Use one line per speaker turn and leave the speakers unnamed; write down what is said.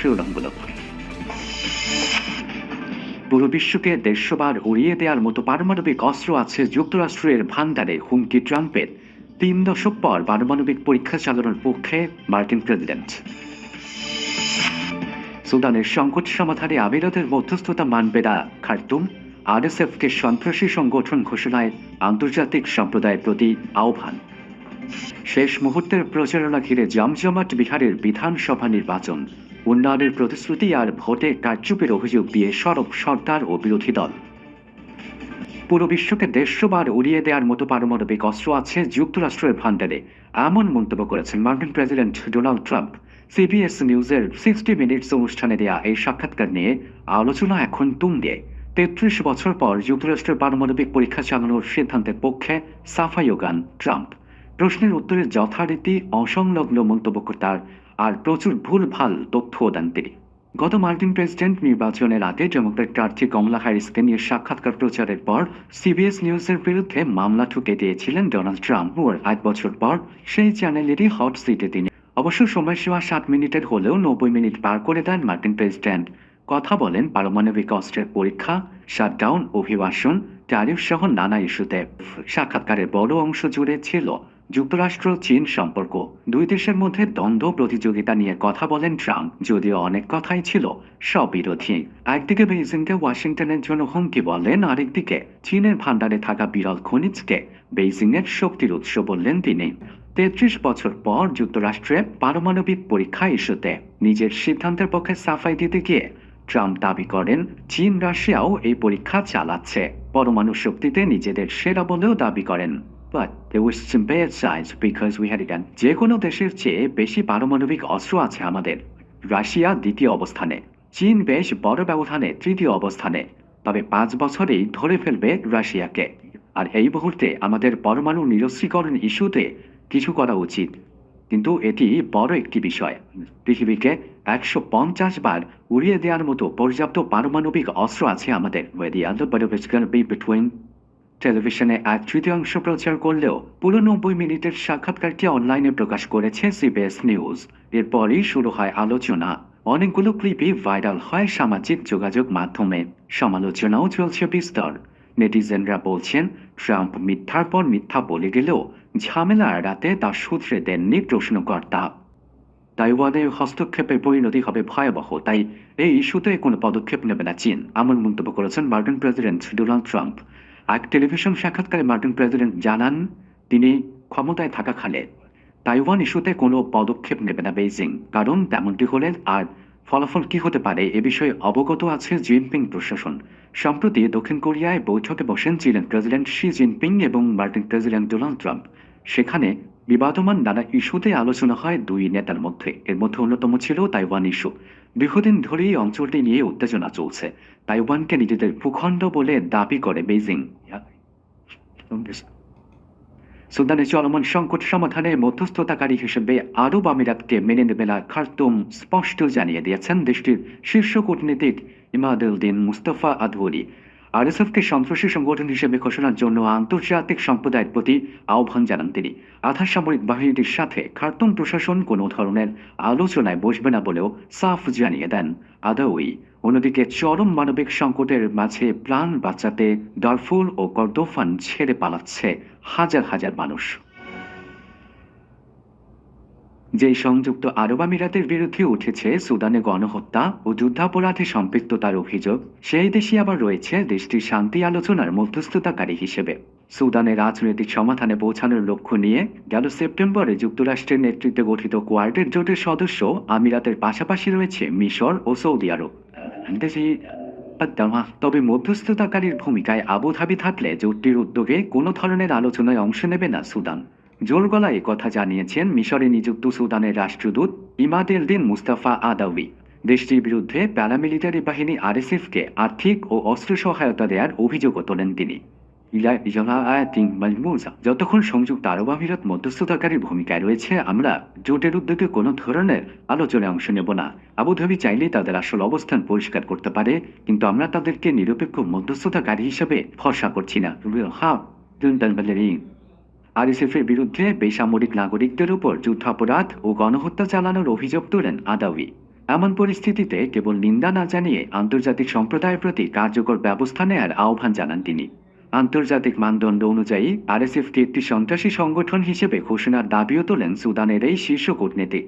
শিরোনামগুলো। পুরো বিশ্বকে ১৫০ বার উড়িয়ে দেওয়ার মতো পারমাণবিক অস্ত্র আছে যুক্তরাষ্ট্রের ভান্ডারে, হুমকি ট্রাম্পের। ৩ দশক পর পারমাণবিক পরীক্ষা চালানোর পক্ষে মার্কিন প্রেসিডেন্ট। সুদানের সংকট সমাধানে আমিরাতের মধ্যস্থতা মানবে না খার্তুম। আরএসএফকে সন্ত্রাসী সংগঠন ঘোষণায় আন্তর্জাতিক সম্প্রদায়ের প্রতি আহ্বান। শেষ মুহূর্তের প্রচারণা ঘিরে জমজমাট বিহারের বিধানসভা নির্বাচন। উন্নয়নের প্রতিশ্রুতি আর ভোটে কারচুপির অভিযোগ দিয়ে সরব সরকার ও বিরোধী দল। পুরো বিশ্বকে ১৫০ বার উড়িয়ে দেওয়ার মতো পারমাণবিক অস্ত্র আছে যুক্তরাষ্ট্রের ভান্ডারে, এমন মন্তব্য করেছেন মার্কিন প্রেসিডেন্ট ডোনাল্ড ট্রাম্প। সিবিএস নিউজের 60 মিনিটস অনুষ্ঠানে দেয়া এই সাক্ষাৎকার নিয়ে আলোচনা এখন তুঙ্গে। ৩৩ বছর পর যুক্তরাষ্ট্রের পারমাণবিক পরীক্ষা চালানোর সিদ্ধান্তের পক্ষে সাফাইও গান ট্রাম্প। প্রশ্নের উত্তরে যথারীতি অসংলগ্ন মন্তব্য তার, আর প্রচুর ভুলভাল তথ্য দেন তিনি। গত মার্কিন প্রেসিডেন্ট নির্বাচনের আগে ডেমোক্র্যাট প্রার্থী কমলা হ্যারিসকে নিয়ে সাক্ষাৎকার প্রচারের পর সিবিএস নিউজের বিরুদ্ধে মামলা ঠুকে দিয়েছিলেন ডোনাল্ড ট্রাম্প। ওর ৮ বছর পর সেই চ্যানেলেরই হট সিটে তিনি। অবশ্য সময়সীমা ৭ মিনিটের হলেও ৯০ মিনিট পার করে দেন মার্কিন প্রেসিডেন্ট। কথা বলেন পারমাণবিক অস্ত্রের পরীক্ষা, শাটডাউন, অভিবাসন, ট্যারিফ সহ নানা ইস্যুতে। সাক্ষাৎকারের বড় অংশ জুড়ে ছিল যুক্তরাষ্ট্র চীন সম্পর্ক। দুই দেশের মধ্যে দ্বন্দ্ব প্রতিযোগিতা নিয়ে কথা বলেন ট্রাম্প, যদিও অনেক কথাই ছিল স্ববিরোধী। একদিকে বেইজিংকে ওয়াশিংটনের জন্য হুমকি বললেন, আরেকদিকে চীনের ভান্ডারে থাকা বিরল খনিজকে বেইজিংয়ের শক্তির উৎস বললেন তিনি। ৩৩ বছর পর যুক্তরাষ্ট্রে পারমাণবিক পরীক্ষা ইস্যুতে নিজের সিদ্ধান্তের পক্ষে সাফাই দিতে গিয়ে ট্রাম্প দাবি করেন চীন রাশিয়াও এই পরীক্ষা চালাচ্ছে। পরমাণু শক্তিতে নিজেদের সেরা বলেও দাবি করেন। But there was some bad sides because we had again যে কোনো দেশের চেয়ে বেশি পারমাণবিক অস্ত্র আছে আমাদের। রাশিয়া দ্বিতীয় অবস্থানে, চীন বেশ বড় ব্যবধানে তৃতীয় অবস্থানে। তবে ৫ বছরেই ধরে ফেলবে রাশিয়াকে। আর এই মুহূর্তে আমাদের পরমাণু নিরস্ত্রীকরণ ইস্যুতে কিছু করা উচিত। কিন্তু এটি বড় একটি বিষয়। পৃথিবীকে ১৫০ বার উড়িয়ে দেওয়ার মতো পর্যাপ্ত পারমাণবিক অস্ত্র আছে আমাদের। টেলিভিশনে ১/৩ প্রচার করলেও পুরো ৯০ মিনিটের সাক্ষাৎকারটি অনলাইনে প্রকাশ করেছে সিবিএস নিউজ। এরপরই শুরু হয় আলোচনা। অনেকগুলো ক্লিপই ভাইরাল হয় সামাজিক যোগাযোগ মাধ্যমে। সমালোচনাও চলছে বিস্তর। নেটিজেনরা বলছেন ট্রাম্প মিথ্যার পর মিথ্যা বলে গেলেও ঝামেলা এড়াতে তা শুধরে দেননি প্রশ্নকর্তা। তাইওয়ানের হস্তক্ষেপের পরিণতি হবে ভয়াবহ, তাই এই ইস্যুতে কোনো পদক্ষেপ নেবে না চীন, এমন মন্তব্য করেছেন মার্কিন প্রেসিডেন্ট ডোনাল্ড ট্রাম্প। এক টেলিভিশন সাক্ষাৎকারে মার্কিন প্রেসিডেন্ট জানান তিনি ক্ষমতায় থাকাকালে তাইওয়ান ইস্যুতে কোনো পদক্ষেপ নেবে না বেইজিং, কারণ তেমনটি হলে আর ফলাফল কি হতে পারে এ বিষয়ে অবগত আছে জিনপিং প্রশাসন। সম্প্রতি দক্ষিণ কোরিয়ায় বৈঠকে বসেন চীনের প্রেসিডেন্ট শি জিনপিং এবং মার্কিন প্রেসিডেন্ট ডোনাল্ড ট্রাম্প। সেখানে বিবাদমান নানা ইস্যুতে আলোচনা হয় দুই নেতার মধ্যে। এর মধ্যে অন্যতম ছিল তাইওয়ান ইস্যু। দীর্ঘদিন ধরেই অঞ্চলটি নিয়ে উত্তেজনা চলছে। তাইওয়ানকে নিজেদের ভূখণ্ড বলে দাবি করে বেইজিং। সুদানে চলমান সংকট সমাধানে মধ্যস্থতাকারী হিসেবে আরব আমিরাতকে মেনে নেবে না খার্তুম স্পষ্ট জানিয়ে দিয়েছেন দেশটির শীর্ষ কূটনীতিক ইমাদুদ্দিন মুস্তাফা আদওয়ারি। আরএসএফকে সন্ত্রাসী সংগঠন হিসেবে ঘোষণার জন্য আন্তর্জাতিক সম্প্রদায়ের প্রতি আহ্বান জানান তিনি। আধা সামরিক বাহিনীটির সাথে খার্তুম প্রশাসন কোনো ধরনের আলোচনায় বসবে না বলেও সাফ জানিয়ে দেন আদাউই। অন্যদিকে চরম মানবিক সংকটের মাঝে প্রাণ বাঁচাতে দারফুর ও কর্দোফান ছেড়ে পালাচ্ছে হাজার হাজার মানুষ। যেই সংযুক্ত আরব আমিরাতের বিরুদ্ধে উঠেছে সুদানে গণহত্যা ও যুদ্ধাপরাধে সম্পৃক্ততার অভিযোগ, সেই দেশই আবার রয়েছে দেশটির শান্তি আলোচনার মধ্যস্থতাকারী হিসেবে। সুদানে রাজনৈতিক সমাধানে পৌঁছানোর লক্ষ্য নিয়ে গেল সেপ্টেম্বরে যুক্তরাষ্ট্রের নেতৃত্বে গঠিত কোয়ার্টেট জোটের সদস্য আমিরাতের পাশাপাশি রয়েছে মিশর ও সৌদি আরব। তবে মধ্যস্থতাকারীর ভূমিকায় আবুধাবি থাকলে জোটটির উদ্যোগে কোনো ধরনের আলোচনায় অংশ নেবে না সুদান। জোর গলায় কথা জানিয়েছেন মিশরে নিযুক্ত সুদানের রাষ্ট্রদূত ইমাদুদ্দিন মুস্তাফা আদাউই। দেশটির বিরুদ্ধে প্যারামিলিটারি বাহিনী আরএসএফকে আর্থিক ও অস্ত্র সহায়তা দেওয়ার অভিযোগও তোলেন তিনি। যতক্ষণ সংযুক্ত আরব আমিরাত মধ্যস্থতাকারীর ভূমিকায় রয়েছে, আমরা জোটের উদ্যোগে কোনো ধরনের আলোচনায় অংশ নেব না। আবুধাবি চাইলে তাদের আসল অবস্থান পরিষ্কার করতে পারে, কিন্তু আমরা তাদেরকে নিরপেক্ষ মধ্যস্থতাকারী হিসেবে ভরসা করছি না। আরএসএফের বিরুদ্ধে বেসামরিক নাগরিকদের উপর যুদ্ধাপরাধ ও গণহত্যা চালানোর অভিযোগ তোলেন আদাউই। এমন পরিস্থিতিতে কেবল নিন্দা না জানিয়ে আন্তর্জাতিক সম্প্রদায়ের প্রতি কার্যকর ব্যবস্থা নেয়ার আহ্বান জানান তিনি। আন্তর্জাতিক মানদণ্ড অনুযায়ী আরএসএফকে একটি সন্ত্রাসী সংগঠন হিসেবে ঘোষণার দাবিও তোলেন সুদানের এই শীর্ষ কূটনীতিক।